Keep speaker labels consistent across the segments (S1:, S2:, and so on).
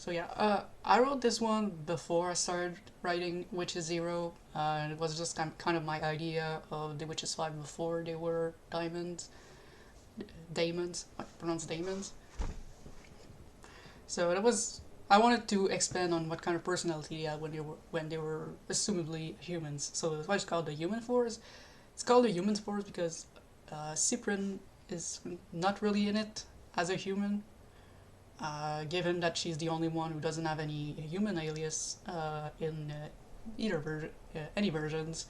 S1: So yeah, I wrote this one before I started writing Witches Zero. It was just kind of my idea of the Witches 5 before they were diamonds, daemons, I pronounce daemons. So it was, I wanted to expand on what kind of personality they had when they were assumably humans. So that's why it's called the Human Force. It's called the Human Force because Cyprin is not really in it as a human, given that she's the only one who doesn't have any human alias in any versions.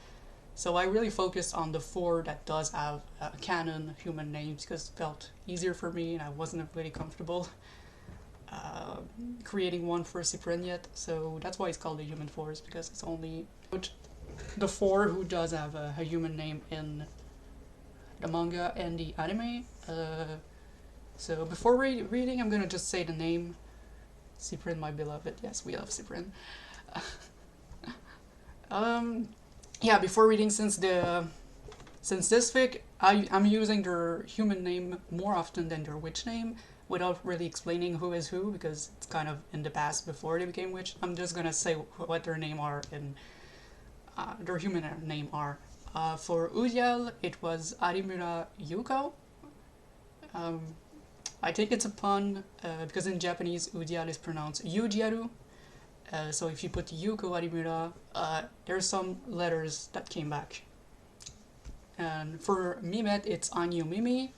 S1: So I really focused on the four that does have canon human names because it felt easier for me and I wasn't really comfortable uh, creating one for Cyprin yet. So that's why it's called the Human Force, because it's only the four who does have a human name in the manga and the anime. So before reading, I'm gonna just say the name. Cyprin, my beloved. Yes, we love Cyprin. um, yeah, before reading, since this fic, I'm using their human name more often than their witch name without really explaining who is who because it's kind of in the past before they became witch. I'm just gonna say what their name are and their human name are. For Udial, it was Arimura Yuko. Um, I think it's a pun because in Japanese Udial is pronounced Yujiaru. So if you put Yuko Arimura, there's some letters that came back. And for Mimet, it's Anyu Mimi.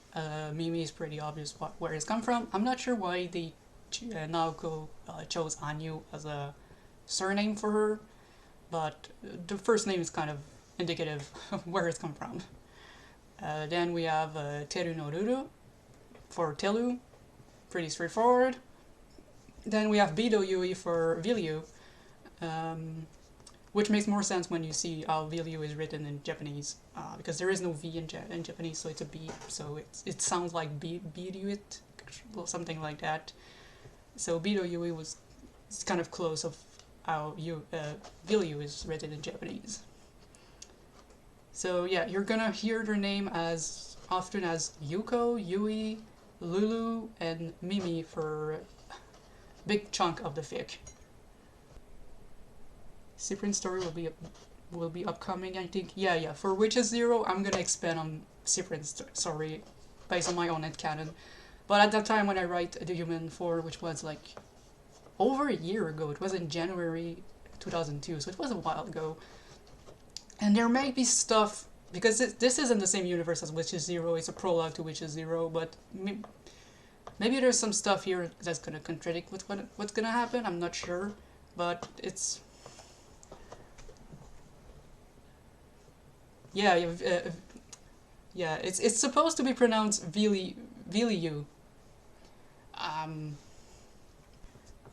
S1: Mimi is pretty obvious where it's come from. I'm not sure why they Naoko chose Anyu as a surname for her, but the first name is kind of indicative of where it's come from. Then we have Teru no Ruru for Telu, pretty straightforward. Then we have Bido Yui for Vilyu, which makes more sense when you see how Vilyu is written in Japanese, because there is no V in Japanese, so it's a B, so it sounds like Biryuit, something like that. So Bido Yui was kind of close of how Vilyu is written in Japanese. So yeah, you're gonna hear their name as often as Yuko, Yui, Lulu, and Mimi for a big chunk of the fic. Cyprin's story will be upcoming, I think. Yeah. For Witches Zero, I'm gonna expand on Cyprin's story based on my own headcanon. But at that time when I write The Human 4, which was like over a year ago, it was in January 2002, so it was a while ago. And there may be stuff, because this isn't the same universe as Witches Zero, it's a prologue to Witches Zero, but maybe there's some stuff here that's gonna contradict with what's gonna happen, I'm not sure. But it's... Yeah, it's supposed to be pronounced Viliu. Um,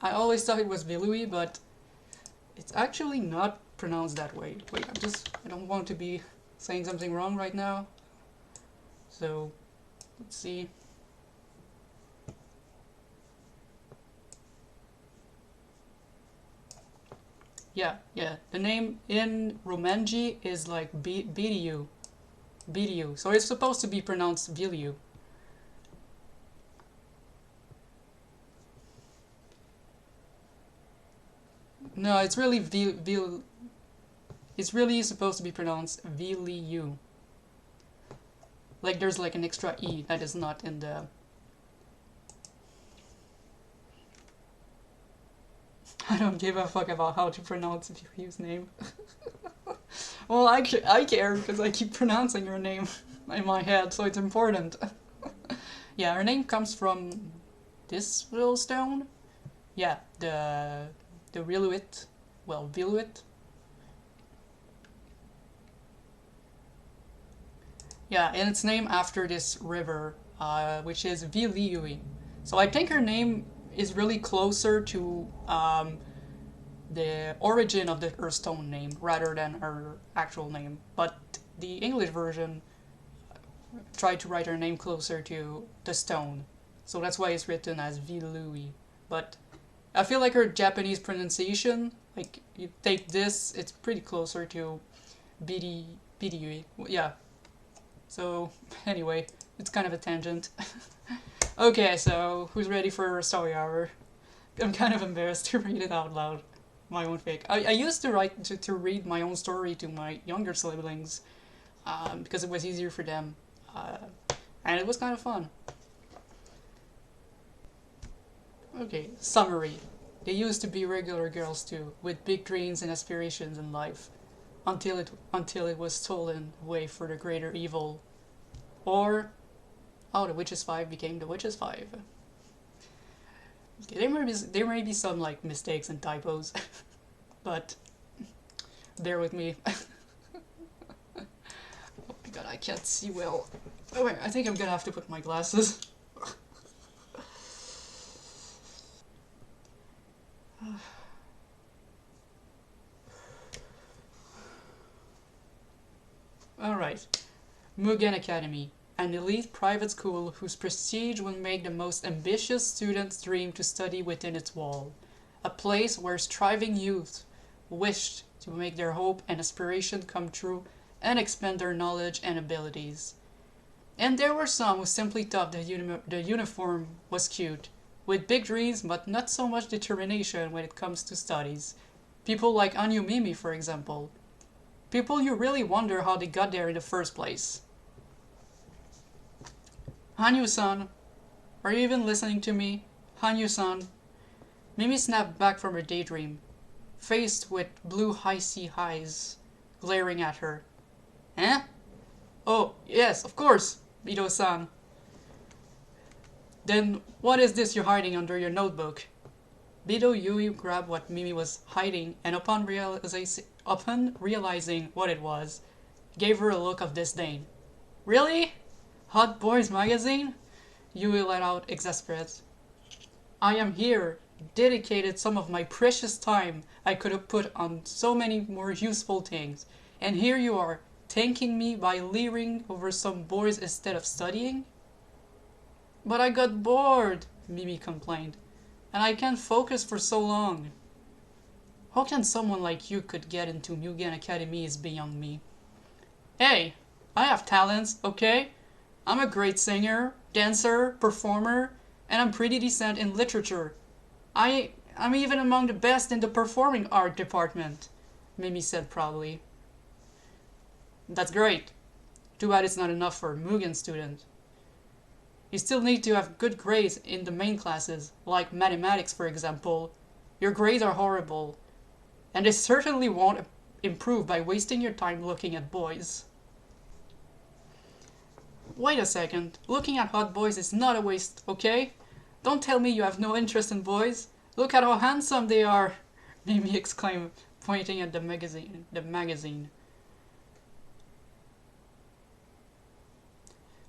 S1: I always thought it was Vilui, but it's actually not pronounced that way. Wait, I don't want to be saying something wrong right now. So, let's see. Yeah. The name in Romanji is like Bidiu. So it's supposed to be pronounced Viliu. No, it's really it's really supposed to be pronounced Viliu. Like there's like an extra E that is not in the... I don't give a fuck about how to pronounce Viliu's name. Well, I care because I keep pronouncing her name in my head, so it's important. Yeah, her name comes from this little stone. Yeah, the Riluit, well, Viluit. Yeah, and it's named after this river, which is Viliui. So I think her name is really closer to the origin of her stone name rather than her actual name. But the English version tried to write her name closer to the stone. So that's why it's written as Vilui. But I feel like her Japanese pronunciation, like you take this, it's pretty closer to Bidi. Yeah. So anyway, it's kind of a tangent. Okay, so who's ready for story hour? I'm kind of embarrassed to read it out loud. My own fake. I used to to read my own story to my younger siblings because it was easier for them. Uh, and it was kind of fun. Okay, summary. They used to be regular girls too, with big dreams and aspirations in life, until it was stolen away for the greater evil. Or, oh, the Witches 5 became the Witches 5. Okay, there may be some like mistakes and typos, but bear with me. Oh my god, I can't see well. Oh wait, I think I'm gonna have to put my glasses. Alright. Mugen Academy, an elite private school whose prestige will make the most ambitious students dream to study within its wall. A place where striving youth wished to make their hope and aspiration come true and expand their knowledge and abilities. And there were some who simply thought the uniform was cute, with big dreams but not so much determination when it comes to studies. People like Anyu Mimi, for example. People you really wonder how they got there in the first place. Hanyu-san, are you even listening to me? Hanyu-san. Mimi snapped back from her daydream, faced with blue high-sea eyes glaring at her. Eh? Oh, yes, of course, Bido-san. Then what is this you're hiding under your notebook? Bido Yui grabbed what Mimi was hiding and upon realizing what it was, gave her a look of disdain. Really? Hot Boys magazine? Yui let out exasperated. I am here, dedicated some of my precious time I could have put on so many more useful things, and here you are, thanking me by leering over some boys instead of studying? But I got bored, Mimi complained, and I can't focus for so long. How can someone like you could get into Mugen Academy is beyond me. Hey, I have talents, okay? I'm a great singer, dancer, performer, and I'm pretty decent in literature. I'm even among the best in the performing art department, Mimi said proudly. That's great. Too bad it's not enough for a Mugen student. You still need to have good grades in the main classes, like mathematics for example. Your grades are horrible, and they certainly won't improve by wasting your time looking at boys. Wait a second, looking at hot boys is not a waste, okay? Don't tell me you have no interest in boys. Look at how handsome they are, Mimi exclaimed, pointing at the magazine.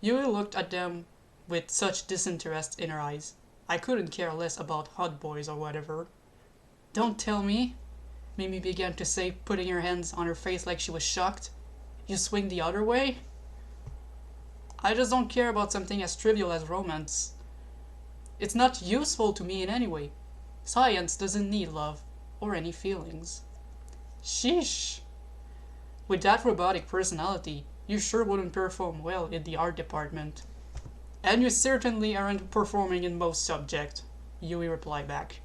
S1: Yui looked at them with such disinterest in her eyes. I couldn't care less about hot boys or whatever. Don't tell me, Mimi began to say, putting her hands on her face like she was shocked. You swing the other way? I just don't care about something as trivial as romance. It's not useful to me in any way. Science doesn't need love or any feelings. Sheesh. With that robotic personality, you sure wouldn't perform well in the art department. And you certainly aren't performing in most subjects, Yui replied back.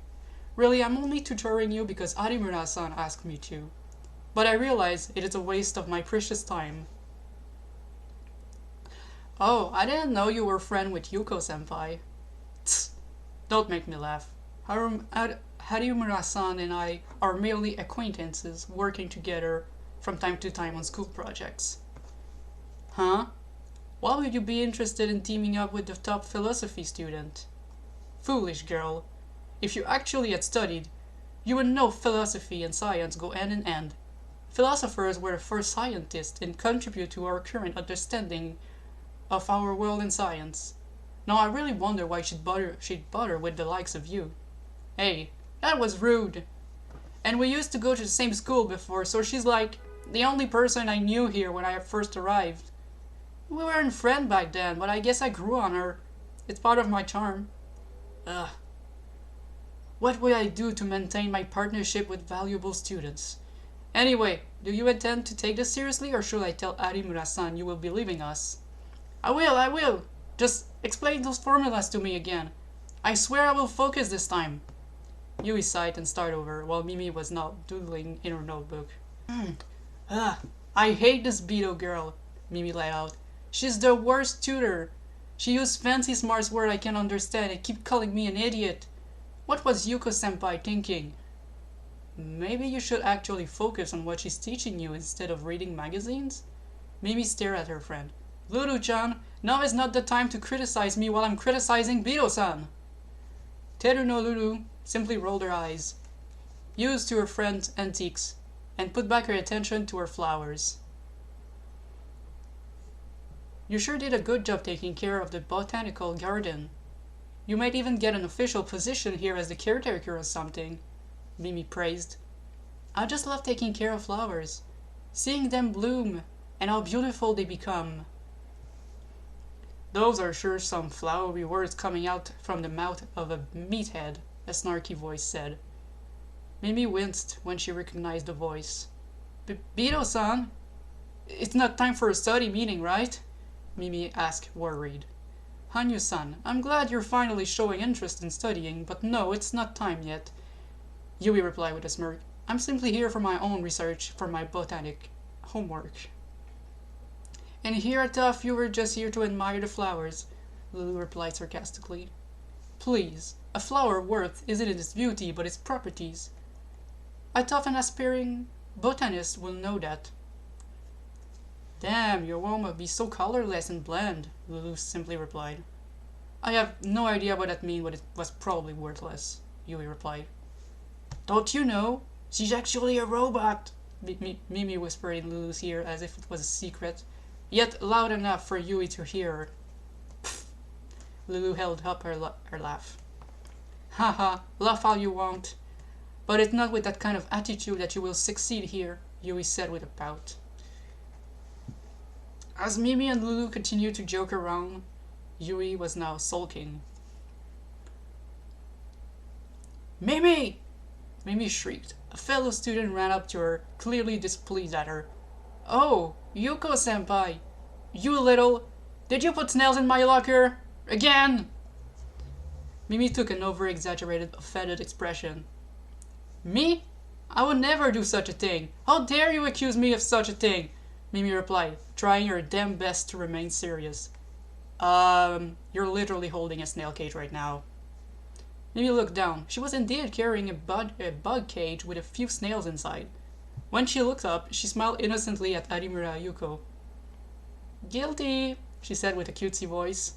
S1: Really, I'm only tutoring you because Arimura-san asked me to. But I realize it is a waste of my precious time. Oh, I didn't know you were friend with Yuko-senpai. Tsk, don't make me laugh. Harimura-san and I are merely acquaintances working together from time to time on school projects. Huh? Why would you be interested in teaming up with the top philosophy student? Foolish girl. If you actually had studied, you would know philosophy and science go hand in hand. Philosophers were the first scientists and contribute to our current understanding of our world and science. Now I really wonder why she'd bother with the likes of you. Hey, that was rude. And we used to go to the same school before, so she's like the only person I knew here when I first arrived. We weren't friends back then, but I guess I grew on her. It's part of my charm. Ugh. What would I do to maintain my partnership with valuable students? Anyway, do you intend to take this seriously, or should I tell Arimura-san you will be leaving us? I will. Just explain those formulas to me again. I swear I will focus this time. Yui sighed and started over, while Mimi was now doodling in her notebook. Ugh, I hate this Beto girl, Mimi let out. She's the worst tutor. She used fancy smart words I can't understand and keep calling me an idiot. What was Yuko-senpai thinking? Maybe you should actually focus on what she's teaching you instead of reading magazines? Mimi stared at her friend. Lulu-chan, now is not the time to criticize me while I'm criticizing Beto-san. Teru no Lulu simply rolled her eyes, used to her friend's antiques, and put back her attention to her flowers. You sure did a good job taking care of the botanical garden. You might even get an official position here as the caretaker or something, Mimi praised. I just love taking care of flowers, seeing them bloom, and how beautiful they become. Those are sure some flowery words coming out from the mouth of a meathead, a snarky voice said. Mimi winced when she recognized the voice. Beto-san? It's not time for a study meeting, right? Mimi asked, worried. Hanyu-san, I'm glad you're finally showing interest in studying, but no, it's not time yet. Yui replied with a smirk. I'm simply here for my own research, for my botanic homework. And here I thought you were just here to admire the flowers, Lulu replied sarcastically. Please, a flower worth isn't its beauty, but its properties. I thought an aspiring botanist will know that. Damn, your world must be so colorless and bland, Lulu simply replied. I have no idea what that means, but it was probably worthless, Yui replied. Don't you know? She's actually a robot, Mimi whispered in Lulu's ear as if it was a secret, yet loud enough for Yui to hear her. Pfft. Lulu held up her laugh. Haha, laugh all you want. But it's not with that kind of attitude that you will succeed here, Yui said with a pout. As Mimi and Lulu continued to joke around, Yui was now sulking. Mimi! Mimi shrieked. A fellow student ran up to her, clearly displeased at her. Oh, Yuko-senpai! You little... Did you put snails in my locker? Again! Mimi took an over-exaggerated, offended expression. Me? I would never do such a thing. How dare you accuse me of such a thing? Mimi replied, trying her damn best to remain serious. You're literally holding a snail cage right now. Mimi looked down. She was indeed carrying a bug cage with a few snails inside. When she looked up, she smiled innocently at Arimura Yuko. Guilty, she said with a cutesy voice.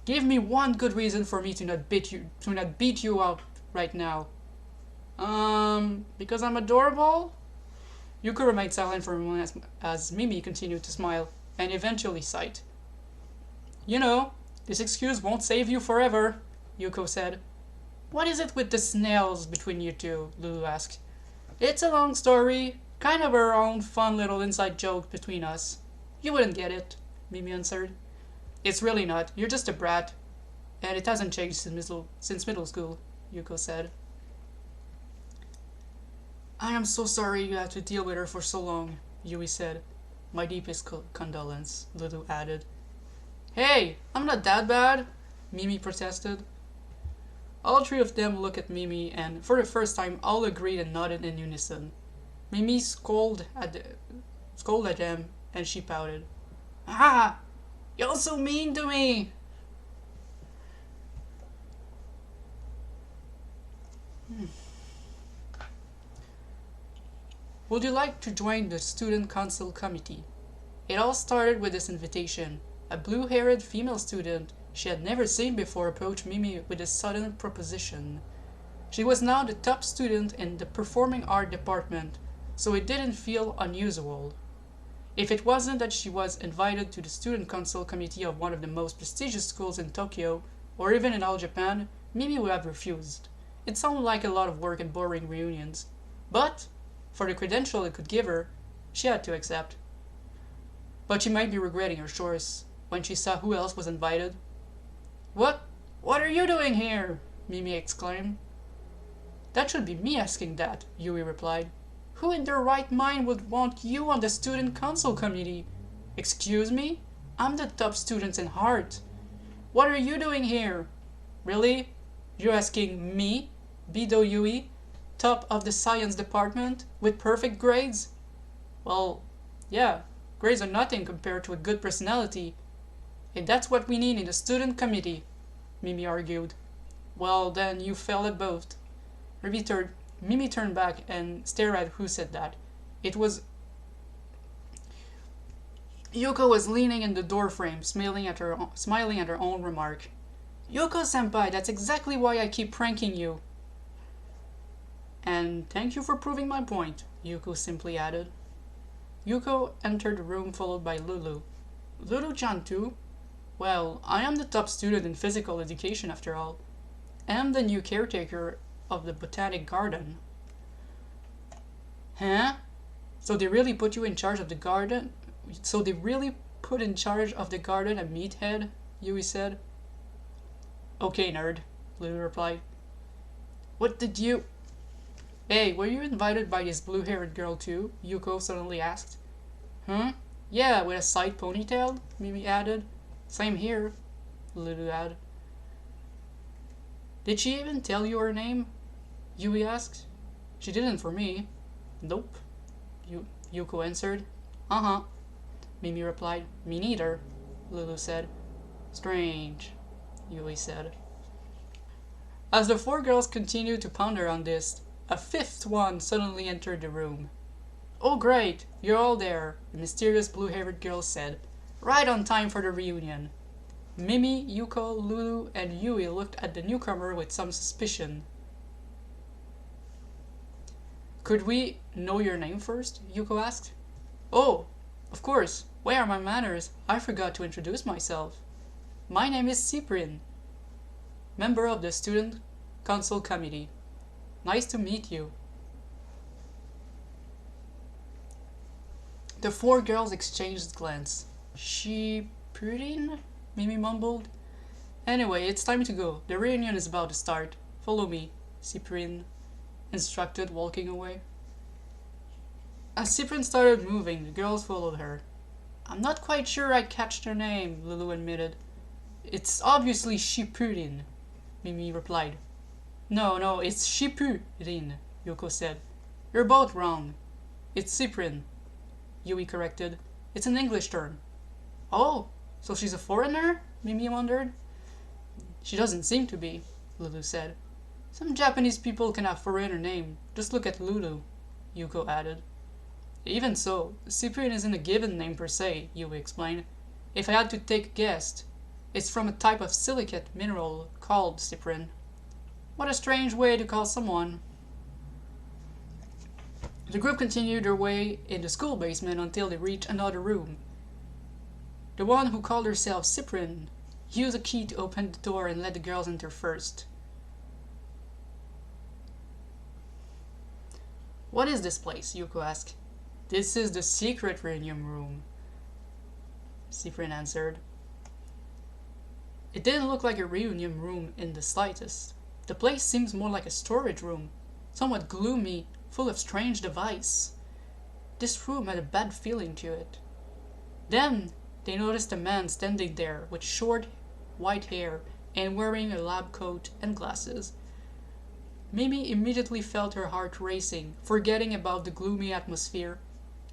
S1: Give me one good reason for me to not beat you up right now. Because I'm adorable? Yuko remained silent for a moment as Mimi continued to smile, and eventually sighed. You know, this excuse won't save you forever, Yuko said. What is it with the snails between you two? Lulu asked. It's a long story, kind of our own fun little inside joke between us. You wouldn't get it, Mimi answered. It's really not, you're just a brat, and it hasn't changed since middle school, Yuko said. I am so sorry you had to deal with her for so long, Yui said. My deepest condolence, Lulu added. Hey, I'm not that bad, Mimi protested. All three of them looked at Mimi and, for the first time, all agreed and nodded in unison. Mimi scolded at them and she pouted. Ah! You're so mean to me! Would you like to join the student council committee? It all started with this invitation. A blue-haired female student she had never seen before approached Mimi with a sudden proposition. She was now the top student in the performing art department, so it didn't feel unusual. If it wasn't that she was invited to the student council committee of one of the most prestigious schools in Tokyo, or even in all Japan, Mimi would have refused. It sounded like a lot of work and boring reunions. But, for the credential it could give her, she had to accept. But she might be regretting her choice when she saw who else was invited. What are you doing here? Mimi exclaimed. That should be me asking that, Yui replied. Who in their right mind would want you on the student council committee? Excuse me? I'm the top student in art. What are you doing here? Really? You're asking me, BWE, top of the science department, with perfect grades? Well, yeah, grades are nothing compared to a good personality. And that's what we need in the student committee, Mimi argued. Well, then you failed at both. Mimi turned back and stared at who said that. It was Yuko was leaning in the doorframe, smiling at her own remark. Yuko-senpai, that's exactly why I keep pranking you. And thank you for proving my point, Yuko simply added. Yuko entered the room followed by Lulu. Lulu-chan too? Well, I am the top student in physical education after all. I am the new caretaker of the botanic garden. Huh? So they really put you in charge of the garden? So they really put in charge of the garden a meathead? Yui said. Okay, nerd, Lulu replied. What did you... Hey, were you invited by this blue-haired girl too? Yuko suddenly asked. Huh? Yeah, with a side ponytail? Mimi added. Same here, Lulu added. Did she even tell you her name? Yui asked. She didn't for me. Nope, Yuko answered. Uh-huh, Mimi replied. Me neither, Lulu said. Strange, Yui said. As the four girls continued to ponder on this, a fifth one suddenly entered the room. Oh great, you're all there, the mysterious blue-haired girl said. Right on time for the reunion. Mimi, Yuko, Lulu, and Yui looked at the newcomer with some suspicion. Could we know your name first? Yuko asked. Oh, of course. Where are my manners? I forgot to introduce myself. My name is Cyprian, member of the Student Council Committee. Nice to meet you. The four girls exchanged glances. Cyprian? Mimi mumbled. Anyway, it's time to go. The reunion is about to start. Follow me, Cyprian instructed, walking away. As Cyprian started moving, the girls followed her. I'm not quite sure I catched her name, Lulu admitted. It's obviously Cyprian, Mimi replied. No, it's Cyprian, Yuko said. You're both wrong. It's Cyprian, Yui corrected. It's an English term. Oh, so she's a foreigner? Mimi wondered. She doesn't seem to be, Lulu said. Some Japanese people can have foreigner name. Just look at Lulu, Yuko added. Even so, Cyprian isn't a given name per se, Yui explained. If I had to take a guess, it's from a type of silicate mineral called Cyprian. What a strange way to call someone. The group continued their way in the school basement until they reached another room. The one who called herself Cyprian used a key to open the door and let the girls enter first. What is this place? Yuko asked. This is the secret reunion room, Cyprian answered. It didn't look like a reunion room in the slightest. The place seems more like a storage room, somewhat gloomy, full of strange devices. This room had a bad feeling to it. Then they noticed a man standing there with short white hair and wearing a lab coat and glasses. Mimi immediately felt her heart racing, forgetting about the gloomy atmosphere.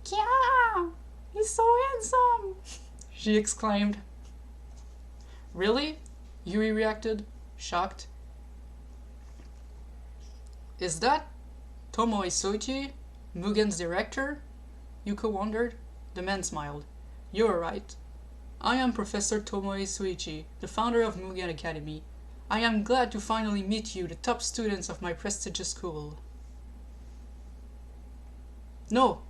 S1: Kya! He's so handsome! She exclaimed. Really? Yui reacted, shocked. Is that Tomoe Soichi, Mugen's director? Yuko wondered. The man smiled. You're right. I am Professor Tomoe Soichi, the founder of Mugen Academy. I am glad to finally meet you, the top students of my prestigious school. No,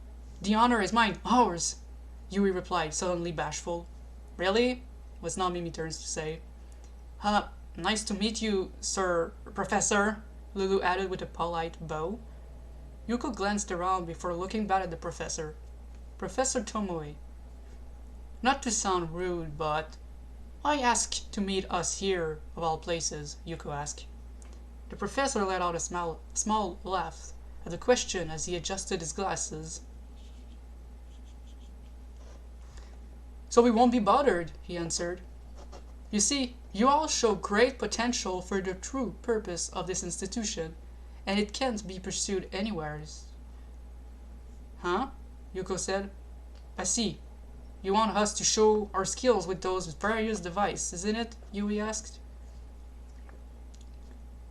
S1: the honor is mine, ours, Yui replied, suddenly bashful. Really? Was now Mimi's turn to say. Nice to meet you, Sir Professor, Lulu added with a polite bow. Yuko glanced around before looking back at the professor. Professor Tomoe. Not to sound rude, but why ask to meet us here, of all places? Yuko asked. The professor let out a small laugh at the question as he adjusted his glasses. So we won't be bothered, he answered. You see, you all show great potential for the true purpose of this institution, and it can't be pursued anywheres. Huh? Yuko said. I see. You want us to show our skills with those various devices, isn't it? Yui asked.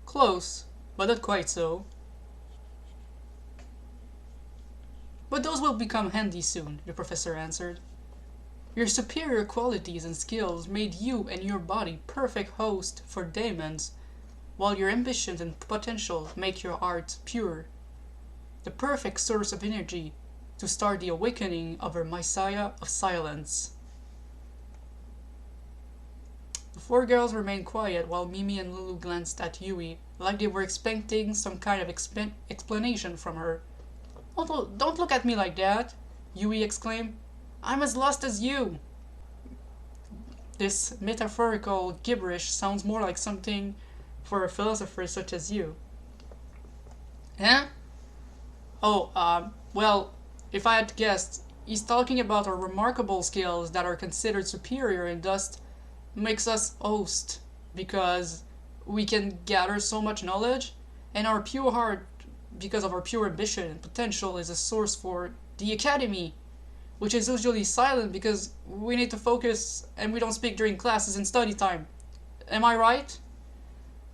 S1: Close, but not quite so. But those will become handy soon, the professor answered. Your superior qualities and skills made you and your body perfect host for demons, while your ambitions and potential make your art pure. The perfect source of energy to start the awakening of our Messiah of Silence. The four girls remained quiet while Mimi and Lulu glanced at Yui like they were expecting some kind of explanation from her. Don't look at me like that, Yui exclaimed. I'm as lost as you. This metaphorical gibberish sounds more like something for a philosopher such as you. Huh? Oh, well, if I had to guess, he's talking about our remarkable skills that are considered superior and thus makes us host, because we can gather so much knowledge, and our pure heart, because of our pure ambition and potential, is a source for the academy, which is usually silent because we need to focus and we don't speak during classes and study time. Am I right?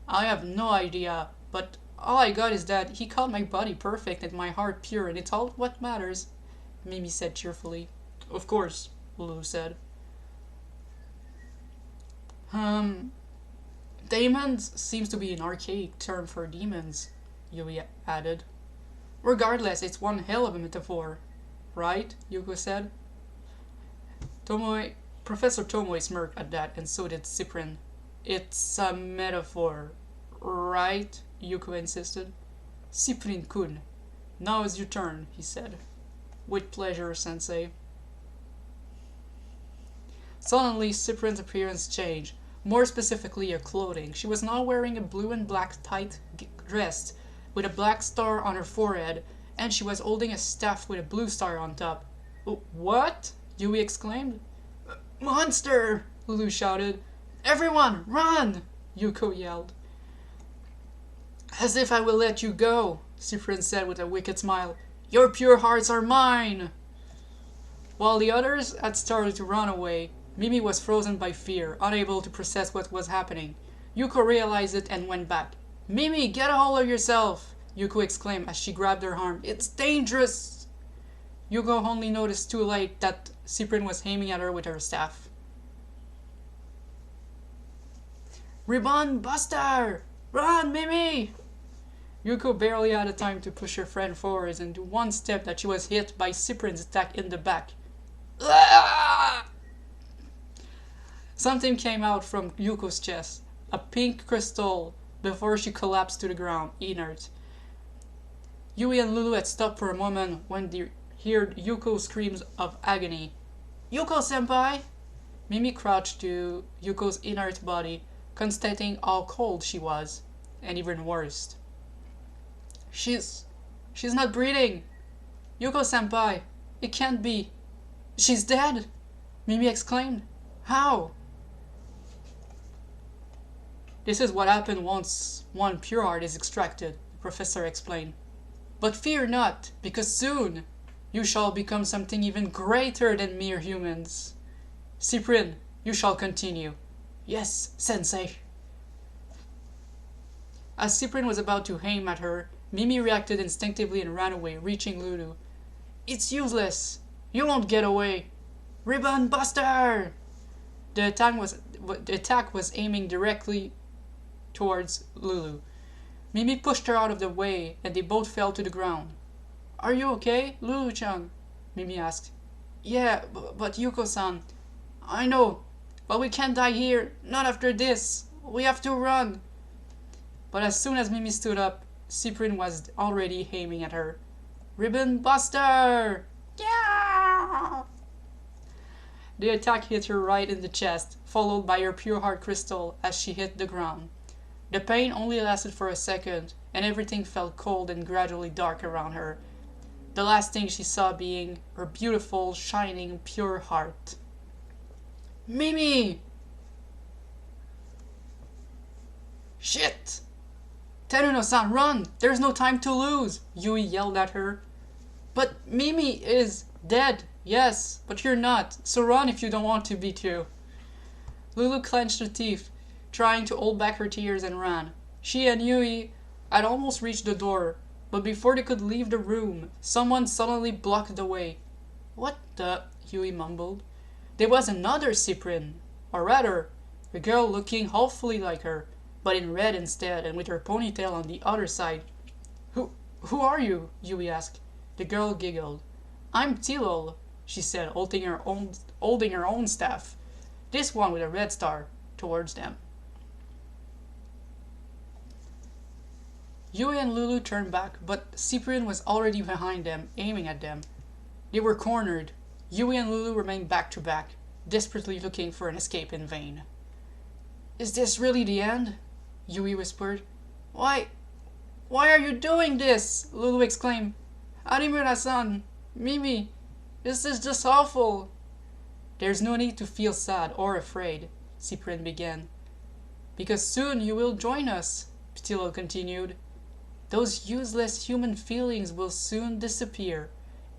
S1: I have no idea, but all I got is that he called my body perfect and my heart pure, and it's all what matters, Mimi said cheerfully. Of course, Lulu said. Demons seems to be an archaic term for demons, Yui added. Regardless, it's one hell of a metaphor. Right? Yuko said. Professor Tomoe smirked at that, and so did Cyprian. It's a metaphor, right? Yuko insisted. Cyprian-kun, now is your turn, he said. With pleasure, Sensei. Suddenly, Cyprian's appearance changed, more specifically her clothing. She was now wearing a blue and black tight dress with a black star on her forehead, and she was holding a staff with a blue star on top. What? Yui exclaimed. Monster! Lulu shouted. Everyone, run! Yuko yelled. As if I will let you go, Cyprian said with a wicked smile. Your pure hearts are mine! While the others had started to run away, Mimi was frozen by fear, unable to process what was happening. Yuko realized it and went back. Mimi, get a hold of yourself! Yuko exclaimed as she grabbed her arm. It's dangerous! Yuko only noticed too late that Cyprian was aiming at her with her staff. Ribbon Buster! Run, Mimi! Yuko barely had the time to push her friend forwards and do one step that she was hit by Cyprian's attack in the back. Ah! Something came out from Yuko's chest, a pink crystal, before she collapsed to the ground, inert. Yui and Lulu had stopped for a moment when they heard Yuko's screams of agony. Yuko-senpai! Mimi crouched to Yuko's inert body, constating how cold she was, and even worse. She's not breathing! Yuko-senpai! It can't be! She's dead! Mimi exclaimed. How? This is what happens once one pure heart is extracted, the professor explained. But fear not, because soon you shall become something even greater than mere humans. Cyprian, you shall continue. Yes, sensei. As Cyprian was about to aim at her, Mimi reacted instinctively and ran away, reaching Lulu. It's useless. You won't get away. Ribbon Buster! The attack was aiming directly towards Lulu. Mimi pushed her out of the way, and they both fell to the ground. Are you okay, Lulu-chan? Mimi asked. Yeah, but Yuko-san. I know, but we can't die here. Not after this. We have to run. But as soon as Mimi stood up, Cyprian was already aiming at her. Ribbon Buster! Yeah! The attack hit her right in the chest, followed by her pure heart crystal as she hit the ground. The pain only lasted for a second, and everything felt cold and gradually dark around her. The last thing she saw being her beautiful, shining, pure heart. Mimi! Shit! Teruno-san, run! There's no time to lose! Yui yelled at her. But Mimi is dead, yes, but you're not, so run if you don't want to be too. Lulu clenched her teeth, trying to hold back her tears, and ran. She and Yui had almost reached the door, but before they could leave the room, someone suddenly blocked the way. What the? Yui mumbled. There was another Cyprian, or rather, a girl looking awfully like her, but in red instead, and with her ponytail on the other side. Who are you? Yui asked. The girl giggled. I'm Tilol, she said, holding her own staff. This one with a red star, towards them. Yui and Lulu turned back, but Cyprian was already behind them, aiming at them. They were cornered. Yui and Lulu remained back to back, desperately looking for an escape in vain. Is this really the end? Yui whispered. Why are you doing this? Lulu exclaimed. Harimura-san, Mimi, this is just awful. There's no need to feel sad or afraid, Cyprian began. Because soon you will join us, Ptilo continued. Those useless human feelings will soon disappear,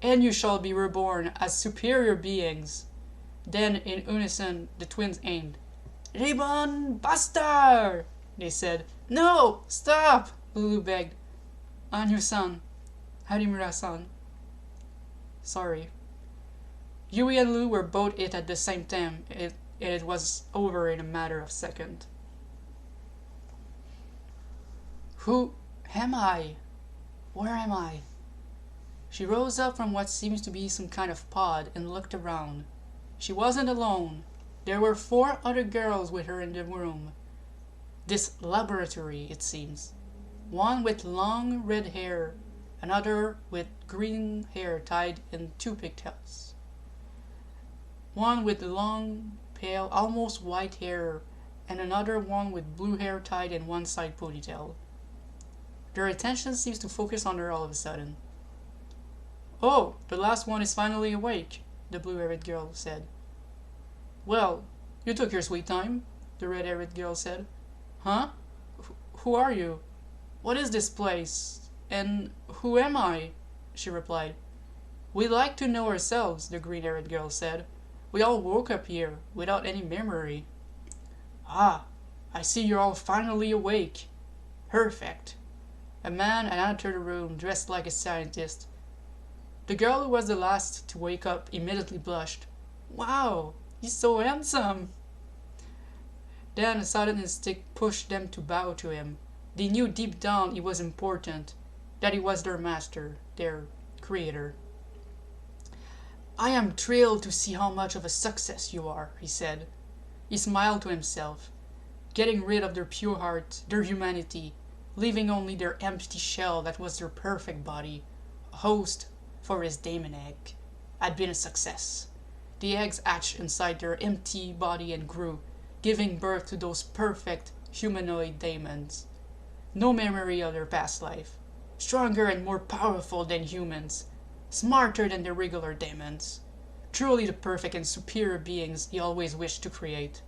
S1: and you shall be reborn as superior beings. Then, in unison, the twins aimed. Ribbon Buster! They said. No! Stop! Lulu begged. Anyu-san. Harimura-san. Sorry. Yui and Lulu were both hit at the same time, and it was over in a matter of seconds. Who am I? Where am I? She rose up from what seems to be some kind of pod and looked around. She wasn't alone. There were 4 other girls with her in the room. This laboratory, it seems. One with long red hair, another with green hair tied in 2 pigtails. One with long, pale, almost white hair, and another one with blue hair tied in one side ponytail. Their attention seems to focus on her all of a sudden. Oh, the last one is finally awake, the blue-haired girl said. Well, you took your sweet time, the red-haired girl said. Huh? Who are you? What is this place? And who am I? She replied. We like to know ourselves, the green-haired girl said. We all woke up here, without any memory. Ah, I see you're all finally awake. Perfect. A man had entered the room, dressed like a scientist. The girl who was the last to wake up immediately blushed. Wow, he's so handsome. Then a sudden instinct pushed them to bow to him. They knew deep down he was important, that he was their master, their creator. I am thrilled to see how much of a success you are, he said. He smiled to himself, getting rid of their pure heart, their humanity, leaving only their empty shell that was their perfect body. A host for his daemon egg had been a success. The eggs hatched inside their empty body and grew, giving birth to those perfect humanoid daemons. No memory of their past life. Stronger and more powerful than humans. Smarter than the regular daemons. Truly the perfect and superior beings he always wished to create.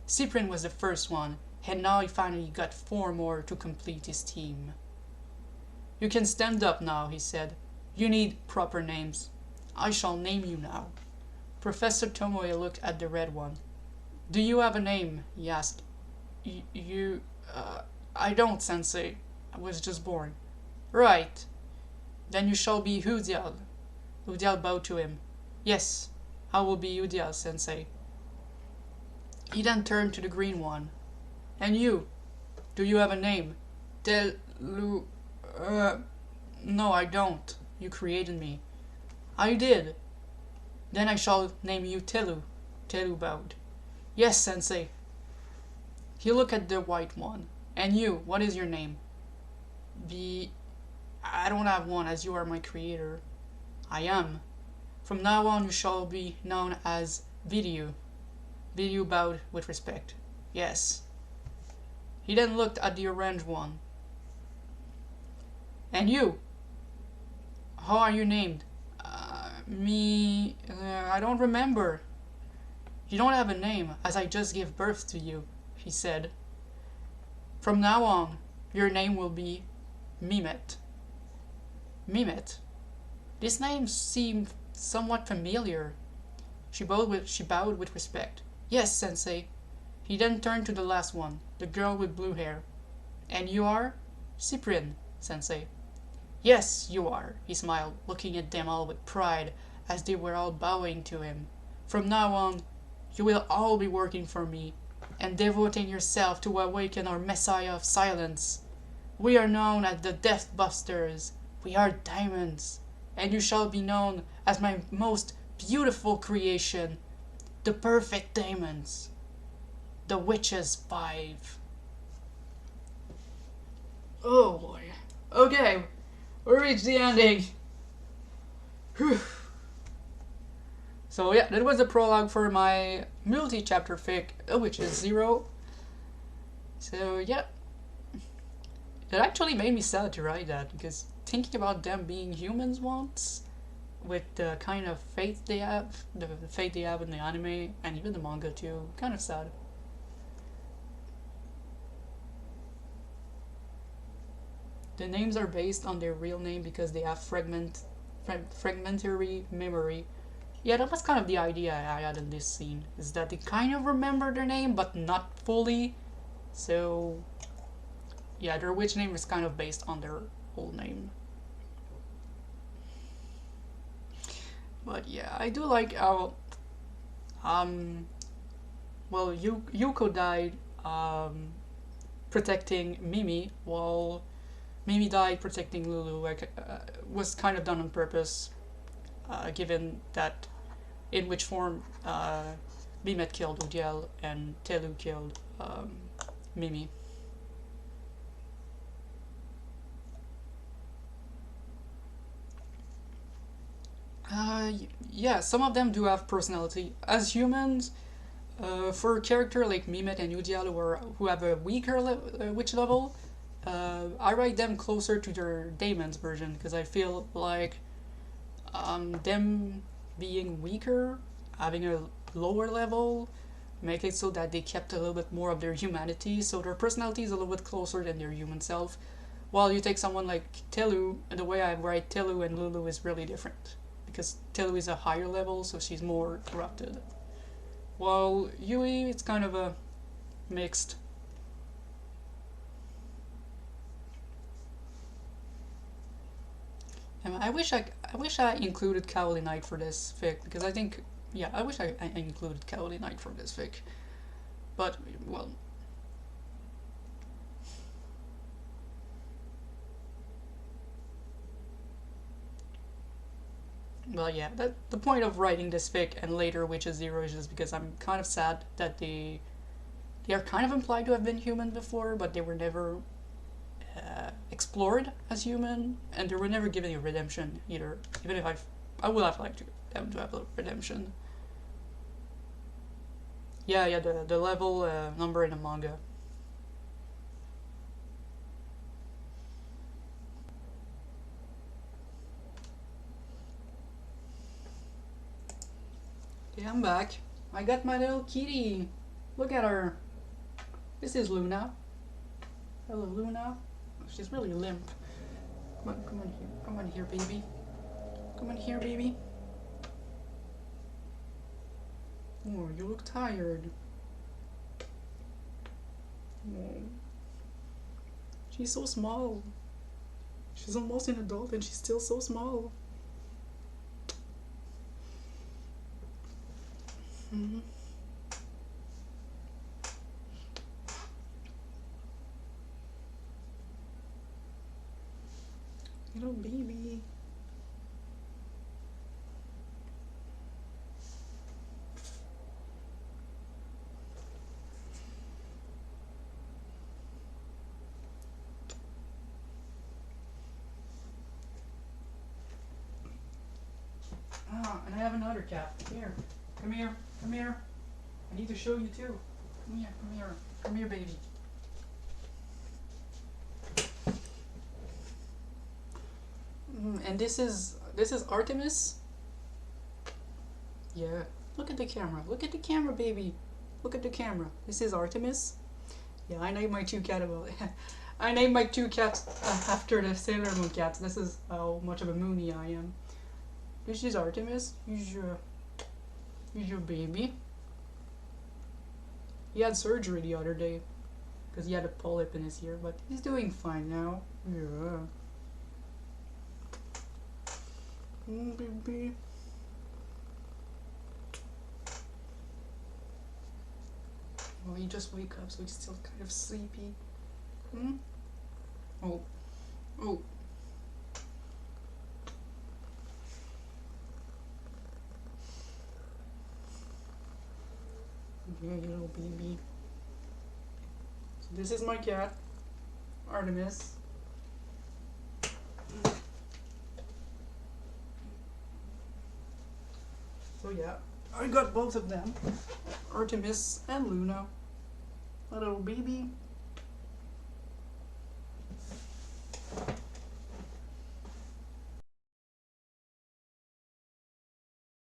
S1: Cyprian was the first one, and now he finally got 4 more to complete his team. You can stand up now, he said. You need proper names. I shall name you now. Professor Tomoe looked at the red one. Do you have a name? He asked. I don't, Sensei. I was just born. Right. Then you shall be Udial. Udial bowed to him. Yes, I will be Udial, Sensei. He then turned to the green one. And you? Do you have a name? No, I don't. You created me. I did. Then I shall name you Telu. Telu bowed. Yes, Sensei. He looked at the white one. And you, what is your name? I don't have one, as you are my creator. I am. From now on you shall be known as Viryu. Viryu bowed with respect. Yes. He then looked at the orange one. And you? How are you named? I don't remember. You don't have a name, as I just gave birth to you, he said. From now on, your name will be Mimet. Mimet? This name seemed somewhat familiar. She bowed with respect. Yes, Sensei. He then turned to the last one, the girl with blue hair. And you are? Cyprian, Sensei. Yes, you are, he smiled, looking at them all with pride as they were all bowing to him. From now on, you will all be working for me and devoting yourself to awaken our Messiah of Silence. We are known as the Death Busters. We are diamonds, and you shall be known as my most beautiful creation, the perfect diamonds, the Witches 5. Oh boy. Okay, we reached the ending. Whew. So yeah, that was the prologue for my multi-chapter fic, which is 0. So yeah, it actually made me sad to write that, because thinking about them being humans once, with the kind of fate they have, the fate they have in the anime, and even the manga too, kind of sad. The names are based on their real name because they have fragmentary memory. Yeah, that was kind of the idea I had in this scene, is that they kind of remember their name, but not fully. So, yeah, their witch name is kind of based on their whole name. But yeah, I do like how, well, Yuko died, protecting Mimi, while Mimi died protecting Lulu. Like, was kind of done on purpose, given that in which form Mimet killed Udiel and Telu killed Mimi. Yeah, some of them do have personality. As humans, for a character like Mimet and Udiel who have a weaker witch level, I write them closer to their Daemon's version, because I feel like them being weaker, having a lower level, make it so that they kept a little bit more of their humanity, so their personality is a little bit closer than their human self. While you take someone like Telu, and the way I write Telu and Lulu is really different, because Telu is a higher level, so she's more corrupted. While Yui, it's kind of a mixed. And I wish I included Cowley Knight for this fic, because I think, yeah, I wish I included Cowley Knight for this fic. But, well, yeah, the point of writing this fic and later Witches 0 is just because I'm kind of sad that they are kind of implied to have been human before, but they were never explored as human, and they were never given a redemption either. Even if I would have liked them to have a redemption. Yeah, the level number in the manga. Yeah, I'm back. I got my little kitty. Look at her. This is Luna. Hello, Luna. She's really limp. Come on here. Come on here, baby. Come on here, baby. Oh, you look tired. Oh. She's so small. She's almost an adult and she's still so small. Mm-hmm. Little baby. Ah, and I have another cat. Here. Come here. Come here. I need to show you too. Come here. Come here. Come here, baby. And this is Artemis. Yeah. Look at the camera. Look at the camera, baby. Look at the camera. This is Artemis. Yeah, I named my two cat I named my two cats after the Sailor Moon cats. This is how much of a Moony I am. This is Artemis. He's your baby. He had surgery the other day because he had a polyp in his ear, but he's doing fine now. Yeah. Baby. Well, he just wake up, so he's still kind of sleepy. Hmm? Oh. Oh. Yeah, little baby. So this is my cat, Artemis. So yeah, I got both of them, Artemis and Luna, my little baby.